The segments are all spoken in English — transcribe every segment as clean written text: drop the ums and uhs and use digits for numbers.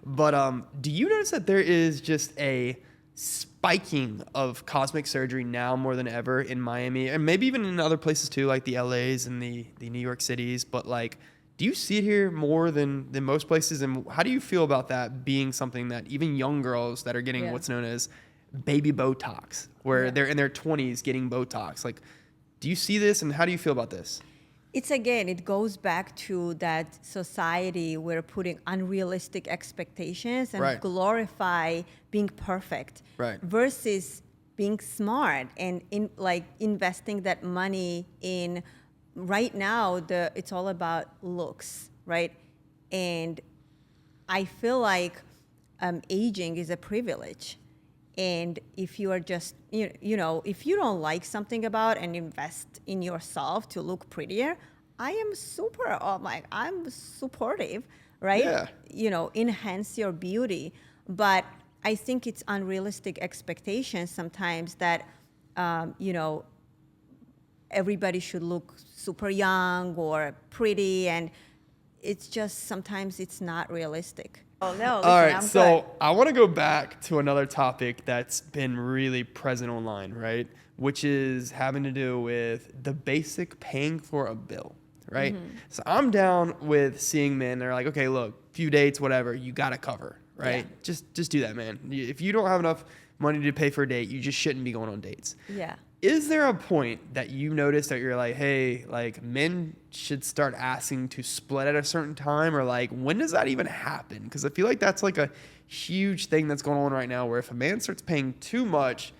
But do you notice that there is just a spiking of cosmetic surgery now more than ever in Miami, and maybe even in other places too, like the LAs and the New York cities? But like, do you see it here more than most places? And how do you feel about that being something that even young girls that are getting what's known as baby Botox, where they're in their 20s getting Botox? Like, do you see this, and how do you feel about this? It goes back to that society where putting unrealistic expectations and glorify being perfect versus being smart and investing that money in. Right now, it's all about looks, right? And I feel like aging is a privilege. And if you are just, if you don't like something about and invest in yourself to look prettier, I'm supportive, right? Yeah. Enhance your beauty. But I think it's unrealistic expectations sometimes that, everybody should look super young or pretty, and it's just sometimes it's not realistic. Oh no! Listen, all right, so I want to go back to another topic that's been really present online, right? Which is having to do with the basic paying for a bill, right? Mm-hmm. So I'm down with seeing men. They're like, okay, look, few dates, whatever, you gotta cover, right? Yeah. Just do that, man. If you don't have enough money to pay for a date, you just shouldn't be going on dates. Yeah. Is there a point that you notice that you're like, hey, like men should start asking to split at a certain time, or like when does that even happen? Because I feel like that's like a huge thing that's going on right now, where if a man starts paying too much,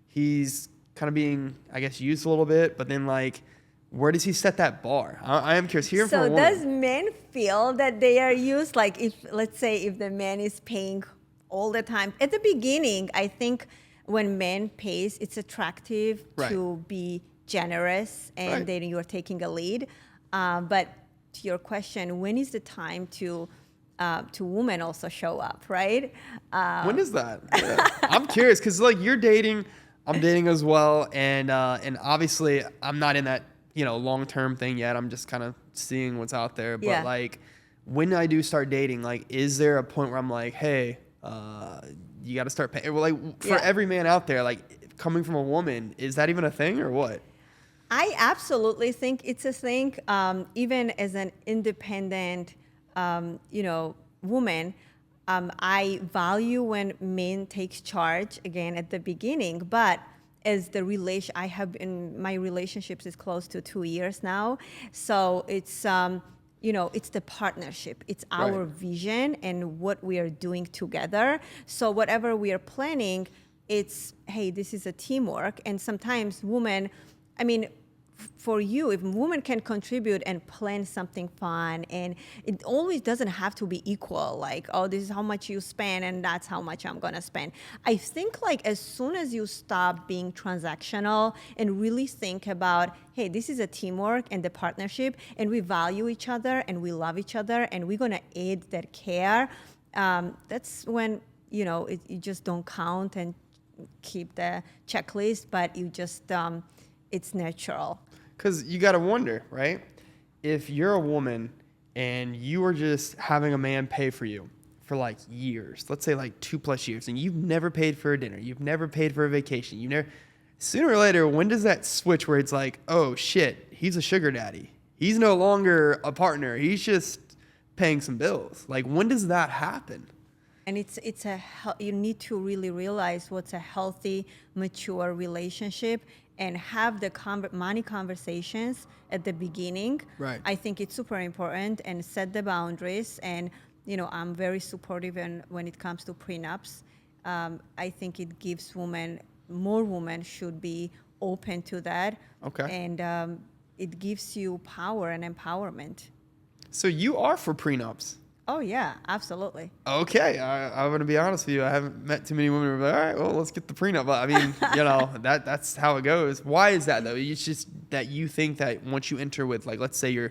he's kind of being, I guess, used a little bit. But then like, where does he set that bar? I am curious. Hearing from a woman. So does men feel that they are used? Like if, let's say, if the man is paying all the time at the beginning, I think when men pays, it's attractive to be generous and then you're taking a lead. But to your question, when is the time to women also show up, right? When is that? Yeah. I'm curious because like you're dating, I'm dating as well, and obviously I'm not in that long-term thing yet. I'm just kind of seeing what's out there. But like when I do start dating, like is there a point where I'm like, hey, you got to start paying? Well, like for every man out there, like coming from a woman, is that even a thing or what? I absolutely think it's a thing. Even as an independent, woman, I value when men takes charge again at the beginning. But as I have in my relationships is close to 2 years now, so it's it's the partnership. It's our vision and what we are doing together. So whatever we are planning, it's, hey, this is a teamwork. And sometimes for you, if women can contribute and plan something fun, and it always doesn't have to be equal, like, oh, this is how much you spend and that's how much I'm gonna spend. I think like as soon as you stop being transactional and really think about, hey, this is a teamwork and the partnership, and we value each other and we love each other and we're gonna aid that care, that's when, you just don't count and keep the checklist, but you just, it's natural. Because you got to wonder, right? If you're a woman and you are just having a man pay for you for like years, let's say like 2+ years, and you've never paid for a dinner, you've never paid for a vacation, sooner or later, when does that switch where it's like, oh shit, he's a sugar daddy. He's no longer a partner. He's just paying some bills. Like, when does that happen? And you need to really realize what's a healthy, mature relationship and have the money conversations at the beginning. Right. I think it's super important, and set the boundaries. And, I'm very supportive when it comes to prenups. I think it gives more women should be open to that. Okay. And it gives you power and empowerment. So you are for prenups? Oh, yeah, absolutely. Okay, I'm going to be honest with you. I haven't met too many women who are like, all right, well, let's get the prenup. I mean, that's how it goes. Why is that, though? It's just that you think that once you enter with, like, let's say you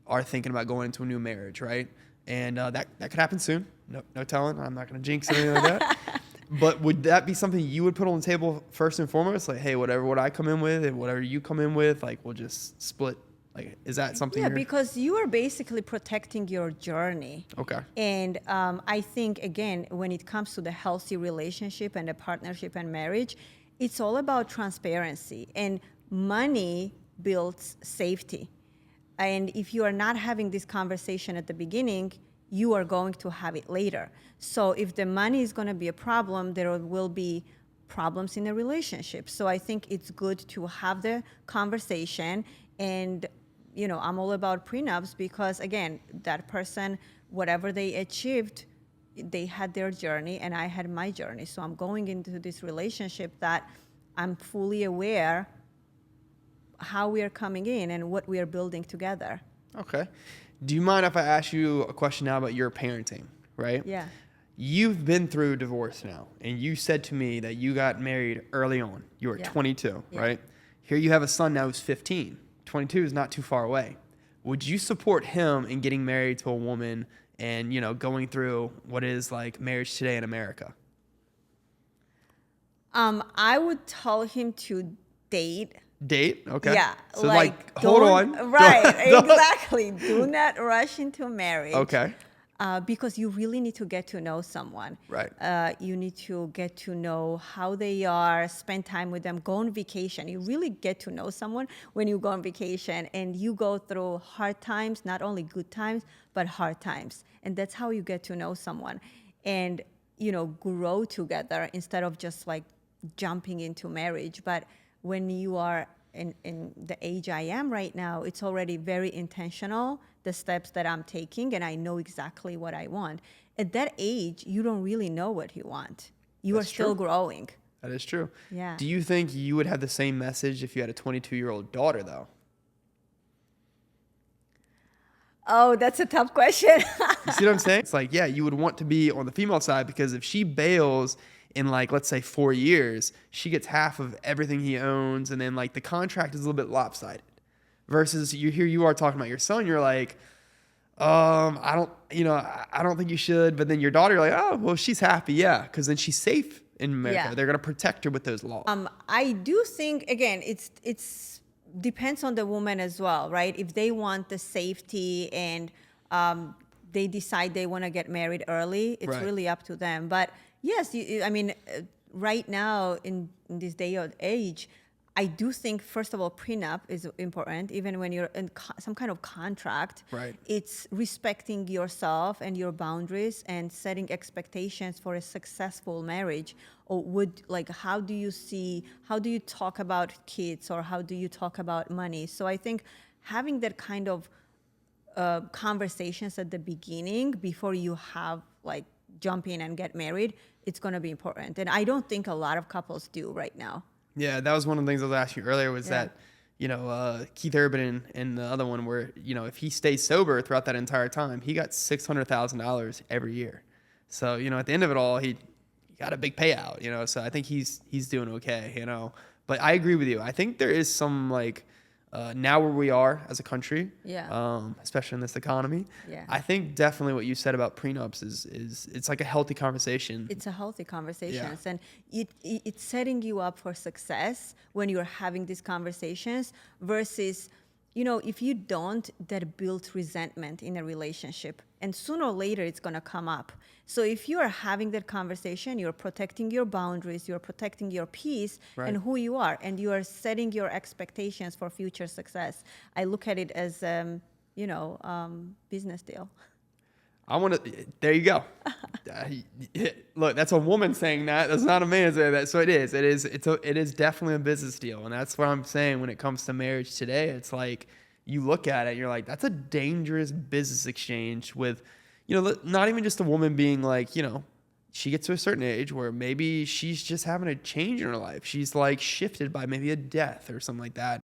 are thinking about going into a new marriage, right? And that could happen soon. No telling. I'm not going to jinx anything like that. But would that be something you would put on the table first and foremost? Like, hey, what I come in with and whatever you come in with, like, we'll just split Like, is that something? Yeah, because you are basically protecting your journey. Okay. And I think, again, when it comes to the healthy relationship and the partnership and marriage, it's all about transparency. And money builds safety. And if you are not having this conversation at the beginning, you are going to have it later. So if the money is going to be a problem, there will be problems in the relationship. So I think it's good to have the conversation. And I'm all about prenups because, again, that person, whatever they achieved, they had their journey and I had my journey. So I'm going into this relationship that I'm fully aware how we are coming in and what we are building together. Okay. Do you mind if I ask you a question now about your parenting, right? Yeah. You've been through divorce now, and you said to me that you got married early on. You were 22, right? Here you have a son now who's 15. 22 is not too far away. Would you support him in getting married to a woman and, going through what is like marriage today in America? I would tell him to date. Date? Okay. Yeah. So hold on. Right. Exactly. Do not rush into marriage. Okay. Because you really need to get to know someone. Right. You need to get to know how they are, spend time with them, go on vacation. You really get to know someone when you go on vacation and you go through hard times, not only good times, but hard times. And that's how you get to know someone and, grow together instead of just like jumping into marriage. But when you are in the age I am right now, it's already very intentional, the steps that I'm taking, and I know exactly what I want. At that age, you don't really know what you want. You are still growing. That is true. Yeah. Do you think you would have the same message if you had a 22-year-old daughter, though? Oh, that's a tough question. You see what I'm saying? It's like, yeah, you would want to be on the female side because if she bails in let's say 4 years, she gets half of everything he owns, and then the contract is a little bit lopsided. Versus you are talking about your son, you're like, I don't think you should. But then your daughter, you're like, oh, well, she's happy, yeah, because then she's safe in America. Yeah. They're gonna protect her with those laws. I do think, again, it's depends on the woman as well, right? If they want the safety and they decide they want to get married early, it's really up to them. But yes, right now in this day or age, I do think, first of all, prenup is important. Even when you're in some kind of contract, it's respecting yourself and your boundaries and setting expectations for a successful marriage. Or how do you talk about kids, or how do you talk about money? So I think having that kind of conversations at the beginning before you have jump in and get married, it's going to be important. And I don't think a lot of couples do right now. Yeah, that was one of the things I was asking you earlier was that, Keith Urban and the other one where, if he stays sober throughout that entire time, he got $600,000 every year. So, at the end of it all, he got a big payout, so I think he's doing okay, But I agree with you. I think there is some now where we are as a country, especially in this economy, I think definitely what you said about prenups is it's like a healthy conversation. It's a healthy conversation, and it's setting you up for success when you're having these conversations versus, if you don't, that builds resentment in a relationship, and sooner or later it's going to come up. So if you are having that conversation, you're protecting your boundaries, you're protecting your peace and who you are, and you are setting your expectations for future success. I look at it as, business deal. There you go. Look, that's a woman saying that. That's not a man saying that. So it is definitely a business deal. And that's what I'm saying when it comes to marriage today. It's like, you look at it, you're like, that's a dangerous business exchange with, not even just a woman being she gets to a certain age where maybe she's just having a change in her life. She's shifted by maybe a death or something like that.